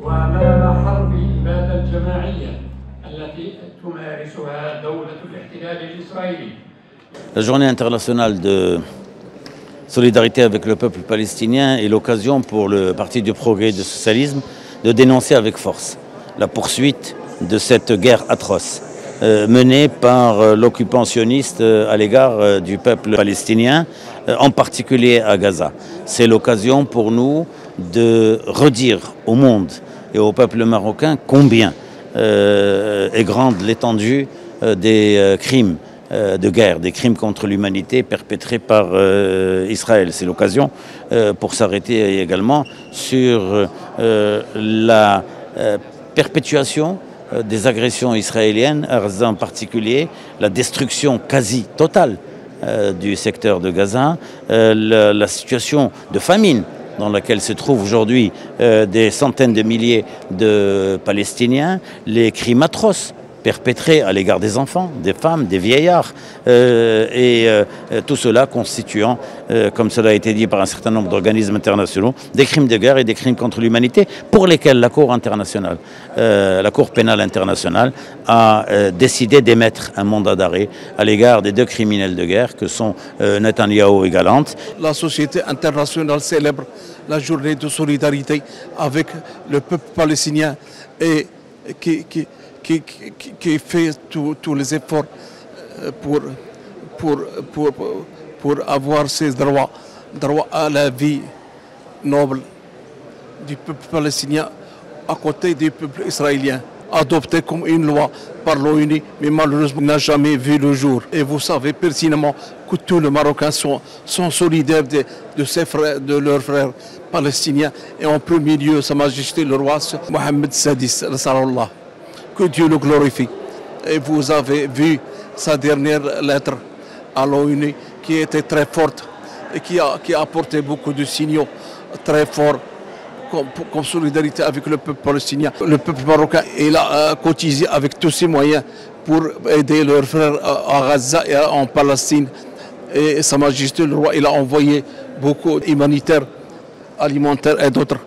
وأمام حرب الإبادة الجماعية التي تمارسها دولة الاحتلال الإسرائيلي. La journée internationale de solidarité avec le peuple palestinien est l'occasion pour le Parti du Progrès et du Socialisme de dénoncer avec force la poursuite de cette guerre atroce menée par l'occupant sioniste à l'égard du peuple palestinien, en particulier à Gaza. C'est l'occasion pour nous de redire au monde et au peuple marocain combien est grande l'étendue des crimes de guerre, des crimes contre l'humanité perpétrés par Israël. C'est l'occasion pour s'arrêter également sur la perpétuation des agressions israéliennes, en particulier la destruction quasi totale du secteur de Gaza, la situation de famine dans laquelle se trouvent aujourd'hui des centaines de milliers de Palestiniens, les crimes atroces perpétrés à l'égard des enfants, des femmes, des vieillards, tout cela constituant, comme cela a été dit par un certain nombre d'organismes internationaux, des crimes de guerre et des crimes contre l'humanité pour lesquels la Cour internationale, la Cour pénale internationale a décidé d'émettre un mandat d'arrêt à l'égard des deux criminels de guerre que sont Netanyahou et Gallant. La société internationale célèbre la journée de solidarité avec le peuple palestinien et qui fait tous les efforts pour avoir ses droits à la vie noble du peuple palestinien à côté du peuple israélien, adopté comme une loi par l'ONU, mais malheureusement n'a jamais vu le jour. Et vous savez pertinemment que tous les Marocains sont solidaires de ses frères, de leurs frères palestiniens, et en premier lieu Sa Majesté le roi Mohammed Sadis, que Dieu le glorifie. Et vous avez vu sa dernière lettre à l'ONU qui était très forte et qui a apporté beaucoup de signaux très forts comme solidarité avec le peuple palestinien. Le peuple marocain il a cotisé avec tous ses moyens pour aider leurs frères à Gaza et en Palestine. Et Sa Majesté le roi il a envoyé beaucoup d'humanitaires, alimentaires et d'autres.